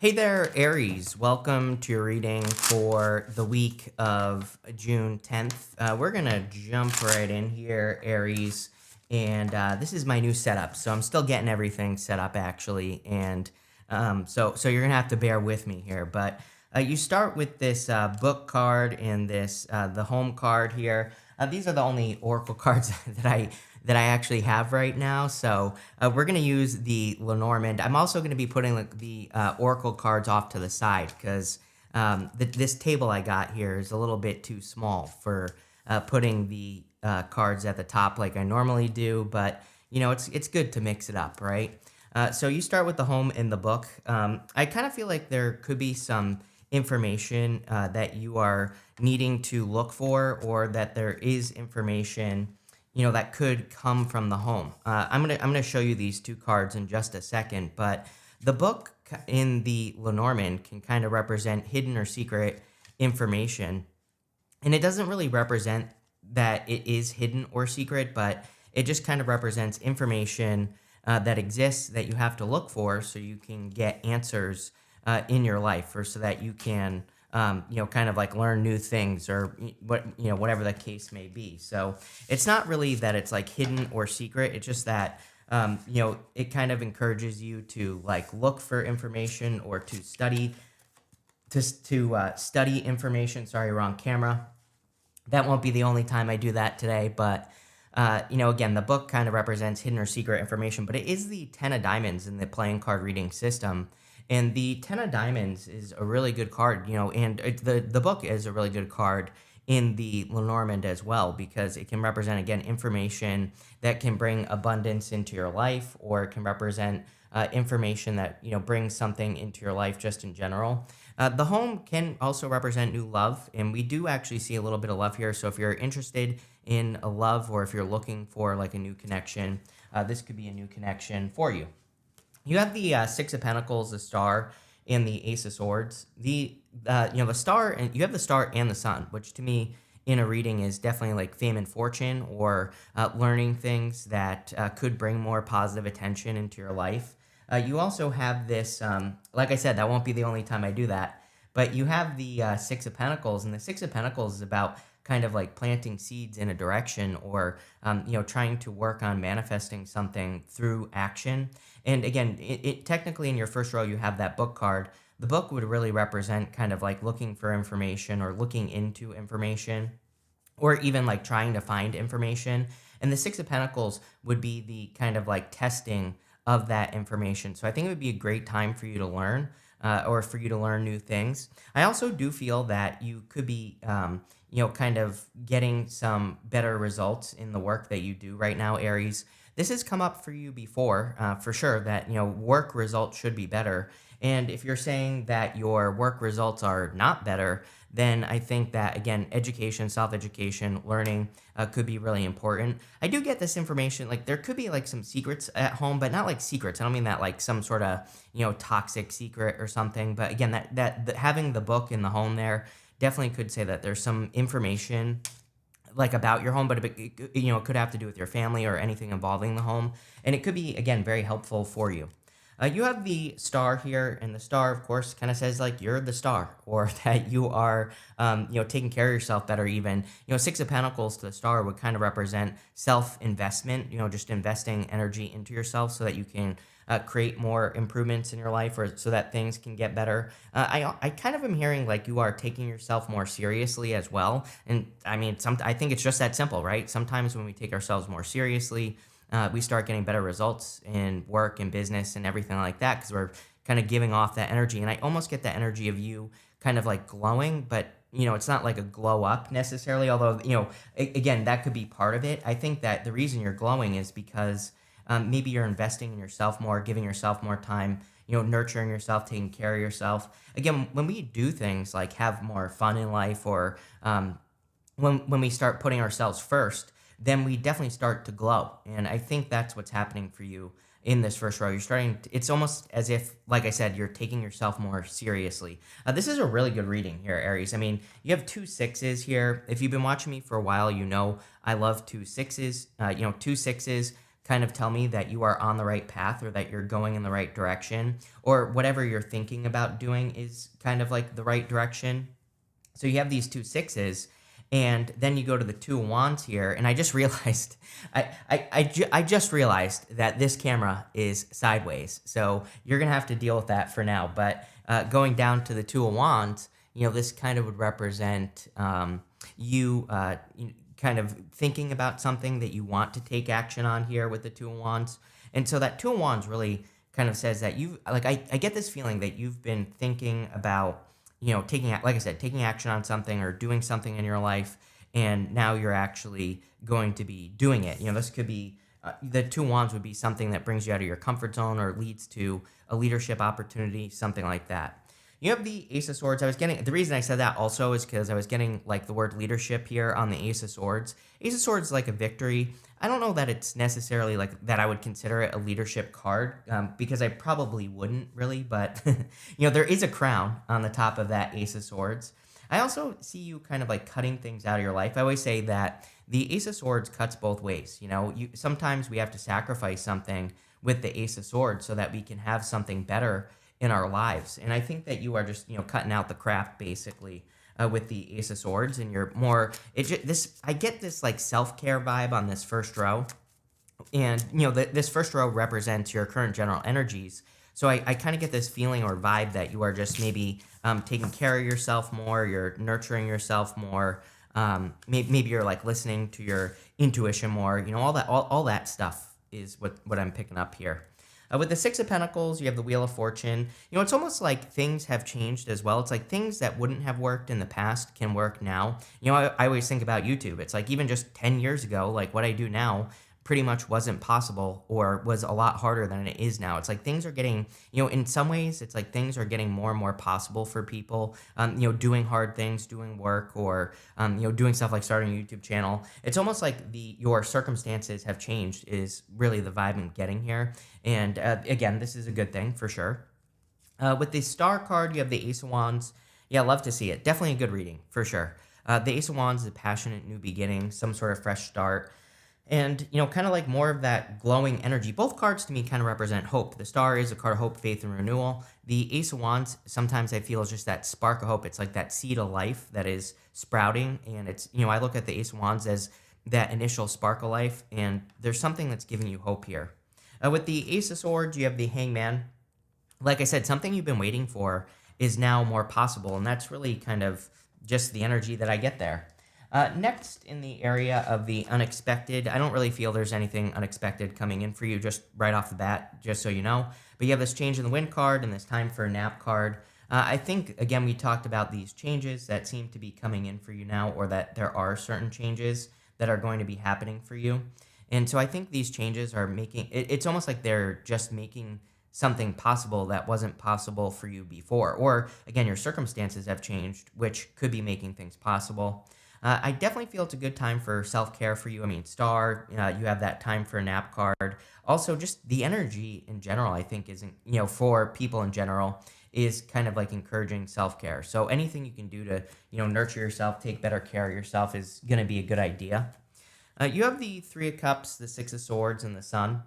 Hey there, Aries. Welcome to your reading for the week of June 10th. We're going to jump right in here, Aries. And this is my new setup. So I'm still getting everything set up, actually. And so you're going to have to bear with me here. But you start with this book card and this the home card here. These are the only oracle cards that I actually have right now. So we're going to use the Lenormand. I'm also going to be putting the oracle cards off to the side because this table I got here is a little bit too small for putting the cards at the top like I normally do. But it's good to mix it up, right? So you start with the home in the book. I kind of feel like there could be some information that you are needing to look for, or that there is information that could come from the home. I'm gonna show you these two cards in just a second, but the book in the Lenormand can kind of represent hidden or secret information, and it doesn't really represent that it is hidden or secret, but it just kind of represents information that exists that you have to look for so you can get answers in your life, or so that you can kind of like learn new things, or whatever the case may be. So it's not really that it's like hidden or secret. It's just that it kind of encourages you to like look for information, or to study information. Sorry, wrong camera. That won't be the only time I do that today, but again, the book kind of represents hidden or secret information, but it is the Ten of Diamonds in the playing card reading system. And the Ten of Diamonds is a really good card, and the book is a really good card in the Lenormand as well, because it can represent, again, information that can bring abundance into your life, or it can represent information that, brings something into your life just in general. The home can also represent new love, and we do actually see a little bit of love here. So if you're interested in a love, or if you're looking for like a new connection, this could be a new connection for you. You have the Six of Pentacles, the Star, and the Ace of Swords. The Star, and you have the Star and the Sun, which to me in a reading is definitely like fame and fortune, or learning things that could bring more positive attention into your life. You also have this, like I said, that won't be the only time I do that, but you have the Six of Pentacles, and the Six of Pentacles is about kind of like planting seeds in a direction, or trying to work on manifesting something through action. And again, it technically in your first row you have that book card. The book would really represent kind of like looking for information, or looking into information, or even like trying to find information. And the Six of Pentacles would be the kind of like testing of that information. So I think it would be a great time for you to learn, or for you to learn new things. I also do feel that you could be, kind of getting some better results in the work that you do right now, Aries. This has come up for you before, for sure, that, work results should be better. And if you're saying that your work results are not better, then I think that, again, education, self education, learning could be really important. I do get this information, like there could be like some secrets at home, but not like secrets. I don't mean that like some sort of, toxic secret or something. But again, having the book in the home there definitely could say that there's some information like about your home, but it could have to do with your family or anything involving the home. And it could be, again, very helpful for you. You have the star here, and the star, of course, kind of says like you're the star, or that you are, taking care of yourself better. Even, Six of Pentacles to the star would kind of represent self investment. Just investing energy into yourself so that you can create more improvements in your life, or so that things can get better. I kind of am hearing like you are taking yourself more seriously as well, and I mean, I think it's just that simple, right? Sometimes when we take ourselves more seriously, we start getting better results in work and business and everything like that, because we're kind of giving off that energy. And I almost get the energy of you kind of like glowing, but it's not like a glow up necessarily, although, again, that could be part of it. I think that the reason you're glowing is because maybe you're investing in yourself more, giving yourself more time, nurturing yourself, taking care of yourself. Again, when we do things like have more fun in life, or when we start putting ourselves first, then we definitely start to glow. And I think that's what's happening for you in this first row. You're starting it's almost as if, like I said, you're taking yourself more seriously. This is a really good reading here, Aries. I mean, you have two sixes here. If you've been watching me for a while, I love two sixes. Two sixes kind of tell me that you are on the right path or that you're going in the right direction, or whatever you're thinking about doing is kind of like the right direction. So you have these two sixes, and then you go to the two of wands here, and I just realized, I just realized that this camera is sideways. So you're gonna have to deal with that for now. But going down to the two of wands, this kind of would represent kind of thinking about something that you want to take action on here with the two of wands. And so that two of wands really kind of says that I get this feeling that you've been thinking about, like I said, taking action on something or doing something in your life, and now you're actually going to be doing it. This could be the two wands would be something that brings you out of your comfort zone or leads to a leadership opportunity, something like that. You have the Ace of Swords. The reason I said that also is because I was getting like the word leadership here on the Ace of Swords. Ace of Swords is like a victory. I don't know that it's necessarily like that I would consider it a leadership card, because I probably wouldn't really, but there is a crown on the top of that Ace of Swords. I also see you kind of like cutting things out of your life. I always say that the Ace of Swords cuts both ways. Sometimes we have to sacrifice something with the Ace of Swords so that we can have something better in our lives. And I think that you are just, cutting out the crap basically with the Ace of Swords, and you're more, I get this like self-care vibe on this first row. And, this first row represents your current general energies. So I kind of get this feeling or vibe that you are just maybe taking care of yourself more, you're nurturing yourself more. Maybe you're like listening to your intuition more, all that stuff is what I'm picking up here. With the Six of Pentacles, you have the Wheel of Fortune. It's almost like things have changed as well. It's like things that wouldn't have worked in the past can work now. I always think about YouTube. It's like even just 10 years ago, like what I do now pretty much wasn't possible or was a lot harder than it is now. It's like things are getting, in some ways, it's like things are getting more and more possible for people, doing hard things, doing work, or, doing stuff like starting a YouTube channel. It's almost like your circumstances have changed is really the vibe I'm getting here. And again, this is a good thing for sure. With the Star card, you have the Ace of Wands. Yeah, love to see it. Definitely a good reading for sure. The Ace of Wands is a passionate new beginning, some sort of fresh start. And, kind of like more of that glowing energy. Both cards to me kind of represent hope. The Star is a card of hope, faith, and renewal. The Ace of Wands, sometimes I feel is just that spark of hope. It's like that seed of life that is sprouting. And it's, I look at the Ace of Wands as that initial spark of life. And there's something that's giving you hope here. With the Ace of Swords, you have the Hangman. Like I said, something you've been waiting for is now more possible. And that's really kind of just the energy that I get there. Next, in the area of the unexpected, I don't really feel there's anything unexpected coming in for you just right off the bat, just so you know. But you have this change in the wind card and this time for a nap card. I think, again, we talked about these changes that seem to be coming in for you now, or that there are certain changes that are going to be happening for you. And so I think these changes are it's almost like they're just making something possible that wasn't possible for you before. Or, again, your circumstances have changed, which could be making things possible. I definitely feel it's a good time for self-care for you. I mean, Star, you have that time for a nap card. Also, just the energy in general, I think, isn't, for people in general, is kind of like encouraging self-care. So anything you can do to, nurture yourself, take better care of yourself is going to be a good idea. You have the Three of Cups, the Six of Swords, and the Sun.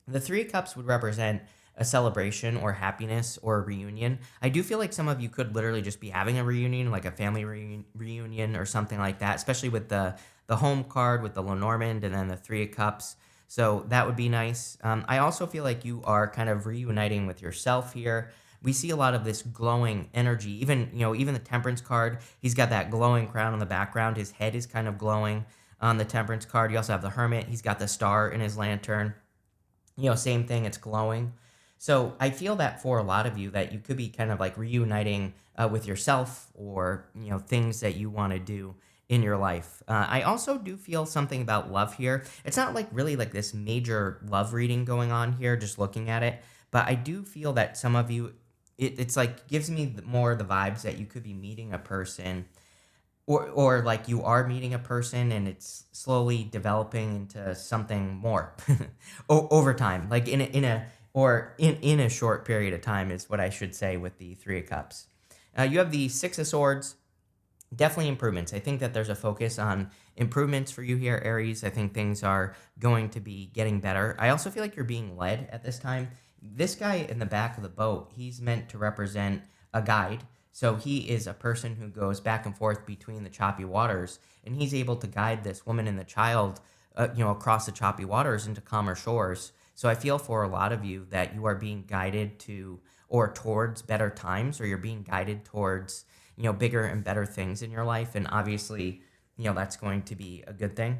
The Three of Cups would represent a celebration or happiness or a reunion. I do feel like some of you could literally just be having a reunion, like a family reunion or something like that, especially with the home card with the Lenormand and then the Three of Cups. So that would be nice. I also feel like you are kind of reuniting with yourself here. We see a lot of this glowing energy. Even the Temperance card, he's got that glowing crown in the background. His head is kind of glowing on the Temperance card. You also have the Hermit. He's got the star in his lantern. Same thing, it's glowing. So I feel that for a lot of you that you could be kind of like reuniting with yourself, or, things that you want to do in your life. I also do feel something about love here. It's not like really like this major love reading going on here, just looking at it. But I do feel that some of you, it's like gives me more the vibes that you could be meeting a person, or like you are meeting a person and it's slowly developing into something more over time, like in a short period of time is what I should say with the Three of Cups. You have the Six of Swords. Definitely improvements. I think that there's a focus on improvements for you here, Aries. I think things are going to be getting better. I also feel like you're being led at this time. This guy in the back of the boat, he's meant to represent a guide. So he is a person who goes back and forth between the choppy waters, and he's able to guide this woman and the child, across the choppy waters into calmer shores. So I feel for a lot of you that you are being guided to or towards better times, or you're being guided towards bigger and better things in your life. And obviously, that's going to be a good thing.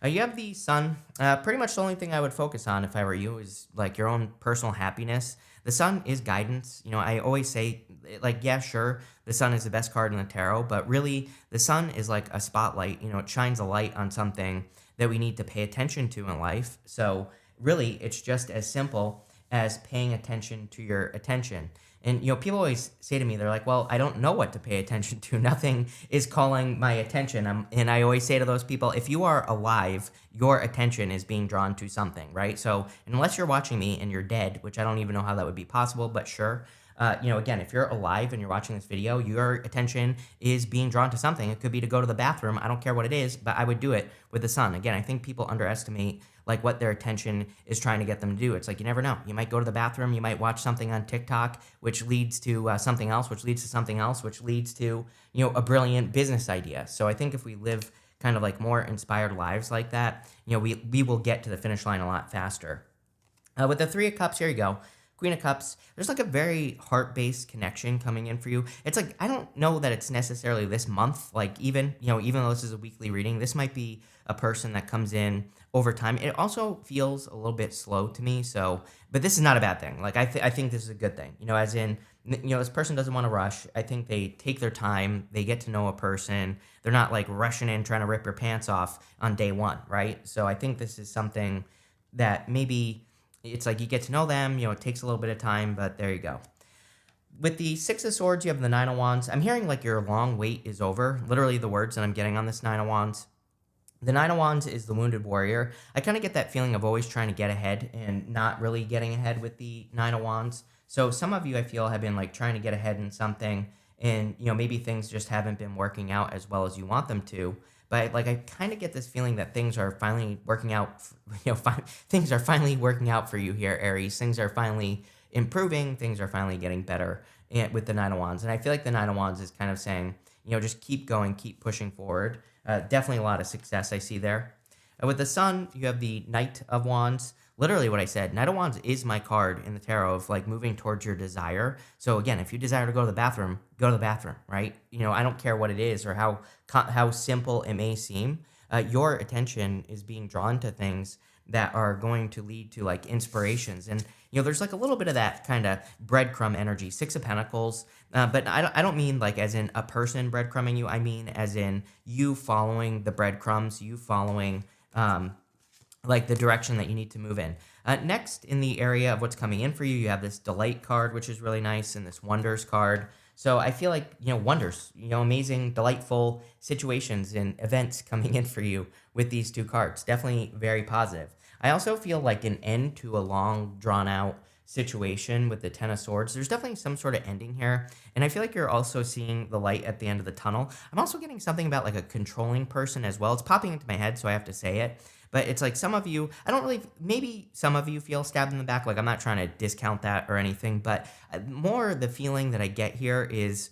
You have the sun. Pretty much the only thing I would focus on if I were you is like your own personal happiness. The sun is guidance. I always say, like, yeah, sure, the sun is the best card in the tarot, but really, the sun is like a spotlight. It shines a light on something that we need to pay attention to in life. So, really, it's just as simple as paying attention to your attention. And people always say to me, they're like, "Well, I don't know what to pay attention to. Nothing is calling my attention." And I always say to those people, if you are alive, your attention is being drawn to something, right? So unless you're watching me and you're dead, which I don't even know how that would be possible, but sure. Again, if you're alive and you're watching this video, your attention is being drawn to something. It could be to go to the bathroom. I don't care what it is, but I would do it with the sun. Again, I think people underestimate like what their attention is trying to get them to do. It's like you never know. You might go to the bathroom, you might watch something on TikTok, which leads to something else, which leads to something else, which leads to a brilliant business idea. So I think if we live kind of like more inspired lives like that, we will get to the finish line a lot faster. With the Three of Cups, here you go. Queen of Cups, there's like a very heart-based connection coming in for you. It's like, I don't know that it's necessarily this month. Like even though this is a weekly reading, this might be a person that comes in over time. It also feels a little bit slow to me. So, but this is not a bad thing. Like I think this is a good thing. As in, this person doesn't want to rush. I think they take their time. They get to know a person. They're not like rushing in trying to rip your pants off on day one, right? So I think this is something that maybe it's like you get to know them, it takes a little bit of time, but there you go. With the Six of Swords, you have the Nine of Wands. I'm hearing like your long wait is over. Literally the words that I'm getting on this Nine of Wands. The Nine of Wands is the wounded warrior. I kind of get that feeling of always trying to get ahead and not really getting ahead with the Nine of Wands. So some of you, I feel, have been like trying to get ahead in something, and maybe things just haven't been working out as well as you want them to. But like I kind of get this feeling that things are finally working out. Things are finally working out for you here, Aries. Things are finally improving. Things are finally getting better with the Nine of Wands. And I feel like the Nine of Wands is kind of saying, just keep going, keep pushing forward. Definitely a lot of success I see there. With the Sun, you have the Knight of Wands. Literally what I said, Knight of Wands is my card in the tarot of like moving towards your desire. So again, if you desire to go to the bathroom, go to the bathroom, right? I don't care what it is or how simple it may seem. Your attention is being drawn to things that are going to lead to like inspirations. And there's like a little bit of that kind of breadcrumb energy. Six of Pentacles, but I don't mean like as in a person breadcrumbing you. I mean as in you following the breadcrumbs, you following like the direction that you need to move in. Next, in the area of what's coming in for you, you have this Delight card, which is really nice, and this Wonders card. So I feel like, wonders, amazing, delightful situations and events coming in for you with these two cards. Definitely very positive. I also feel like an end to a long, drawn out situation with the Ten of Swords. There's definitely some sort of ending here. And I feel like you're also seeing the light at the end of the tunnel. I'm also getting something about like a controlling person as well. It's popping into my head, so I have to say it. But it's like some of you, maybe some of you feel stabbed in the back. Like I'm not trying to discount that or anything, but more the feeling that I get here is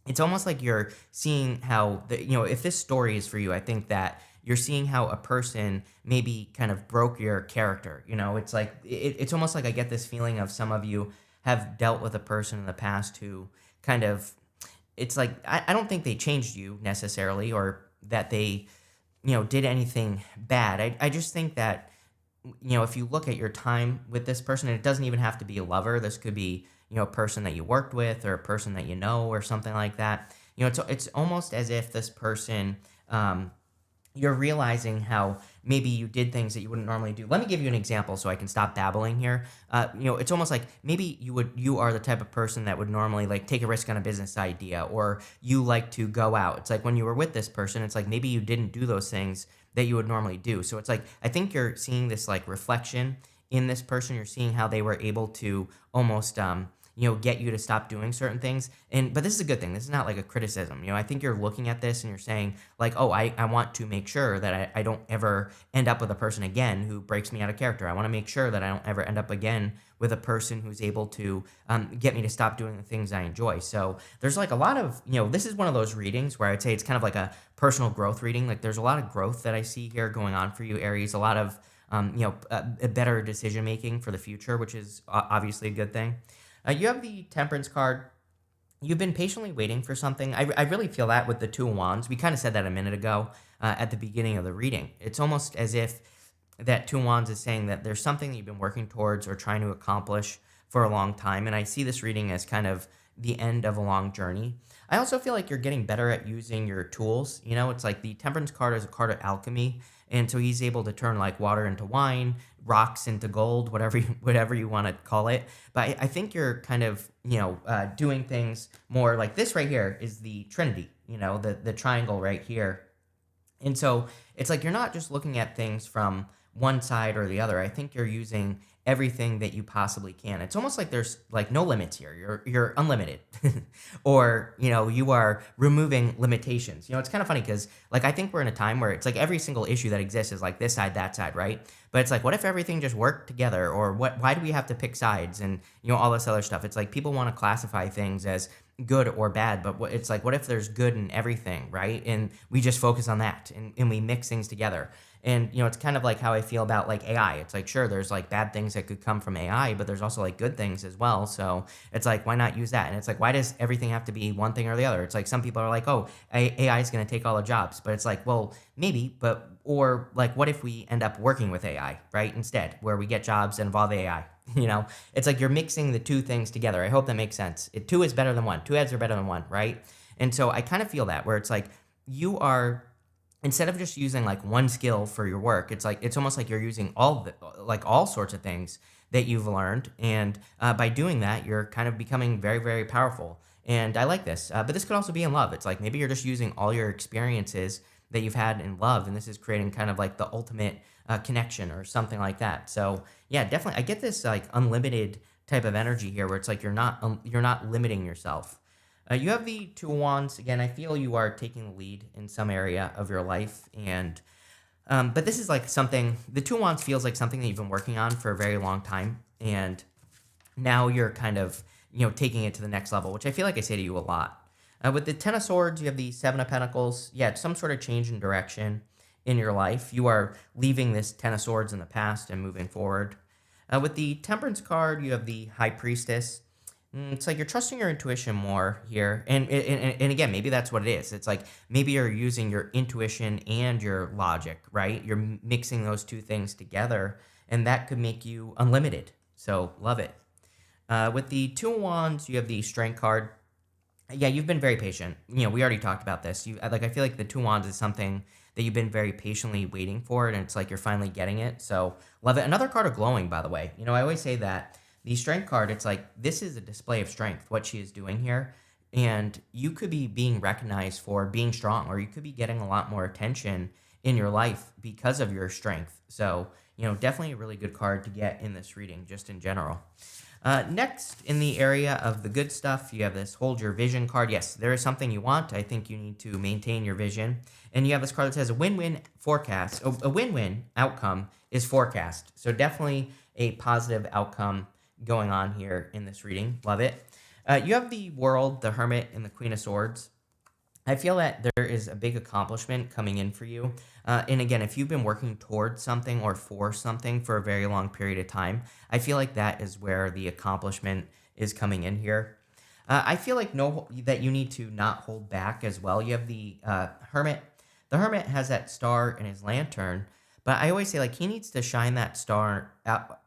it's almost like you're seeing how, if this story is for you, I think that you're seeing how a person maybe kind of broke your character. It's like, it's almost like I get this feeling of some of you have dealt with a person in the past who kind of, it's like, I don't think they changed you necessarily or that they did anything bad. I just think that, if you look at your time with this person, and it doesn't even have to be a lover, this could be, a person that you worked with or a person that you know or something like that. It's almost as if this person, you're realizing how maybe you did things that you wouldn't normally do. Let me give you an example so I can stop babbling here. It's almost like maybe you are the type of person that would normally like take a risk on a business idea, or you like to go out. It's like when you were with this person, it's like maybe you didn't do those things that you would normally do. So it's like, I think you're seeing this like reflection in this person. You're seeing how they were able to almost, get you to stop doing certain things. But this is a good thing. This is not like a criticism. I think you're looking at this and you're saying like, oh, I want to make sure that I don't ever end up with a person again who breaks me out of character. I want to make sure that I don't ever end up again with a person who's able to get me to stop doing the things I enjoy. So there's like a lot of, this is one of those readings where I'd say it's kind of like a personal growth reading. Like there's a lot of growth that I see here going on for you, Aries. A lot of, a better decision making for the future, which is obviously a good thing. You have the Temperance card. You've been patiently waiting for something. I really feel that with the Two of Wands. We kind of said that a minute ago at the beginning of the reading. It's almost as if that Two of Wands is saying that there's something that you've been working towards or trying to accomplish for a long time. And I see this reading as kind of the end of a long journey. I also feel like you're getting better at using your tools. It's like the Temperance card is a card of alchemy. And so he's able to turn like water into wine, rocks into gold, whatever you want to call it. But I think you're kind of, doing things more like this right here is the Trinity, the triangle right here. And so it's like you're not just looking at things from one side or the other. I think you're using everything that you possibly can. It's almost like there's like no limits here. You're unlimited. Or, you are removing limitations. It's kind of funny because like I think we're in a time where it's like every single issue that exists is like this side, that side, right? But it's like what if everything just worked together, or why do we have to pick sides and all this other stuff? It's like people want to classify things as good or bad, but it's like what if there's good in everything, right? And we just focus on that and we mix things together. And it's kind of like how I feel about like AI. It's like sure, there's like bad things that could come from AI, but there's also like good things as well. So it's like why not use that? And it's like why does everything have to be one thing or the other? It's like some people are like, oh, AI is going to take all the jobs, but it's like, well, maybe, but or like what if we end up working with AI, right? Instead, where we get jobs that involve AI. It's like you're mixing the two things together. I hope that makes sense. Two is better than one. Two heads are better than one, right? And so I kind of feel that where it's like you are, instead of just using like one skill for your work, it's almost like you're using all sorts of things that you've learned, and by doing that, you're kind of becoming very, very powerful. And I like this, but this could also be in love. It's like maybe you're just using all your experiences that you've had in love, and this is creating kind of like the ultimate connection or something like that. So yeah, definitely, I get this like unlimited type of energy here, where it's like you're not limiting yourself. You have the Two of Wands again. I feel you are taking the lead in some area of your life, and but this is like something. The Two of Wands feels like something that you've been working on for a very long time, and now you're kind of taking it to the next level, which I feel like I say to you a lot. With the Ten of Swords, you have the Seven of Pentacles. Yeah, it's some sort of change in direction in your life. You are leaving this Ten of Swords in the past and moving forward. With the Temperance card, you have the High Priestess. It's like you're trusting your intuition more here. And again, maybe that's what it is. It's like maybe you're using your intuition and your logic, right? You're mixing those two things together, and that could make you unlimited. So love it. With the Two of Wands, you have the Strength card. Yeah, you've been very patient. We already talked about this. I feel like the Two of Wands is something that you've been very patiently waiting for, and it's like you're finally getting it. So love it. Another card of glowing, by the way. I always say that the Strength card, it's like this is a display of strength, what she is doing here. And you could be being recognized for being strong, or you could be getting a lot more attention in your life because of your strength. So, definitely a really good card to get in this reading, just in general. Next, in the area of the good stuff, you have this Hold Your Vision card. Yes, there is something you want. I think you need to maintain your vision. And you have this card that says a win-win forecast. A win-win outcome is forecast. So definitely a positive outcome going on here in this reading. Love it. You have the World, the Hermit, and the Queen of Swords. I feel that there is a big accomplishment coming in for you. And again, if you've been working towards something or for something for a very long period of time, I feel like that is where the accomplishment is coming in here. I feel like that you need to not hold back as well. You have the Hermit. The Hermit has that star in his lantern, but I always say like he needs to shine that star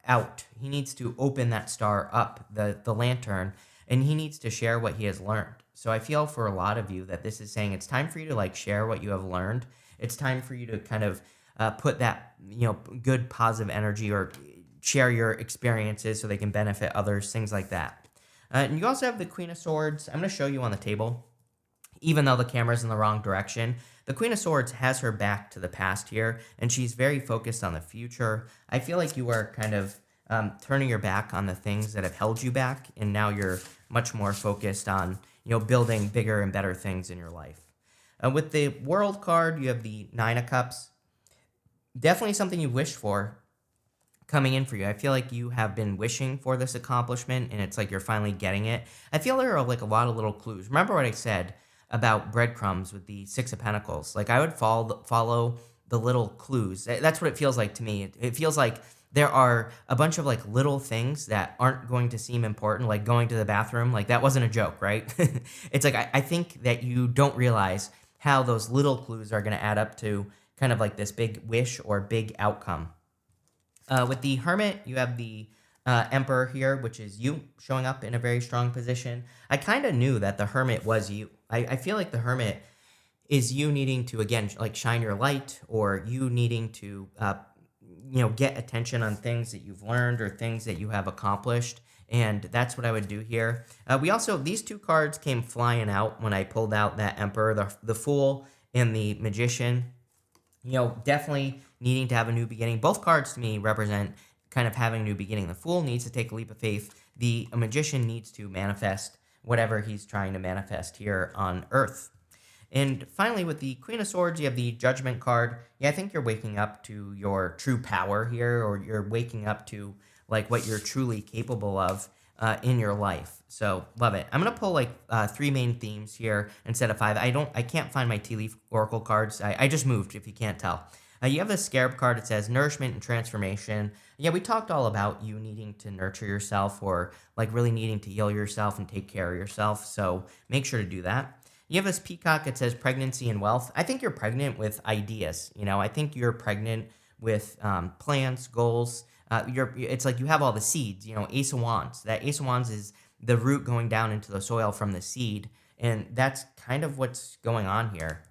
out. He needs to open that star up, the lantern, and he needs to share what he has learned. So I feel for a lot of you that this is saying it's time for you to like share what you have learned. It's time for you to kind of put that, good positive energy, or share your experiences so they can benefit others, things like that. And you also have the Queen of Swords. I'm going to show you on the table, even though the camera's in the wrong direction. The Queen of Swords has her back to the past here, and she's very focused on the future. I feel like you are kind of turning your back on the things that have held you back, and now you're much more focused on building bigger and better things in your life. With the World card, you have the Nine of Cups. Definitely something you wished for coming in for you. I feel like you have been wishing for this accomplishment and it's like you're finally getting it. I feel there are like a lot of little clues. Remember what I said about breadcrumbs with the Six of Pentacles? Like I would follow the little clues. That's what it feels like to me. It feels like there are a bunch of like little things that aren't going to seem important, like going to the bathroom. Like that wasn't a joke, right? It's like I think that you don't realize how those little clues are going to add up to kind of like this big wish or big outcome. With the Hermit, you have the Emperor here, which is you showing up in a very strong position. I kind of knew that the Hermit was you. I feel like the Hermit is you needing to, again, like shine your light, or you needing to, get attention on things that you've learned or things that you have accomplished. And that's what I would do here. We also, these two cards came flying out when I pulled out that Emperor, the Fool and the Magician. Definitely needing to have a new beginning. Both cards to me represent kind of having a new beginning. The Fool needs to take a leap of faith. The Magician needs to manifest whatever he's trying to manifest here on Earth. And finally, with the Queen of Swords, you have the Judgment card. Yeah, I think you're waking up to your true power here, or you're waking up to like what you're truly capable of in your life. So love it. I'm gonna pull like three main themes here instead of five. I can't find my tea leaf oracle cards. I just moved, if you can't tell. You have the Scarab card. It says nourishment and transformation. Yeah, we talked all about you needing to nurture yourself, or like really needing to heal yourself and take care of yourself. So make sure to do that. You have this Peacock. It says pregnancy and wealth. I think you're pregnant with ideas. I think you're pregnant with plans, goals. It's like you have all the seeds. Ace of Wands. That Ace of Wands is the root going down into the soil from the seed, and that's kind of what's going on here.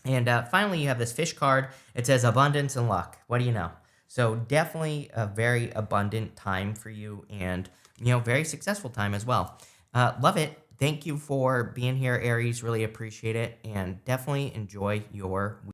And finally, you have this Fish card. It says abundance and luck. What do you know? So definitely a very abundant time for you, and very successful time as well. Love it. Thank you for being here, Aries. Really appreciate it, and definitely enjoy your week.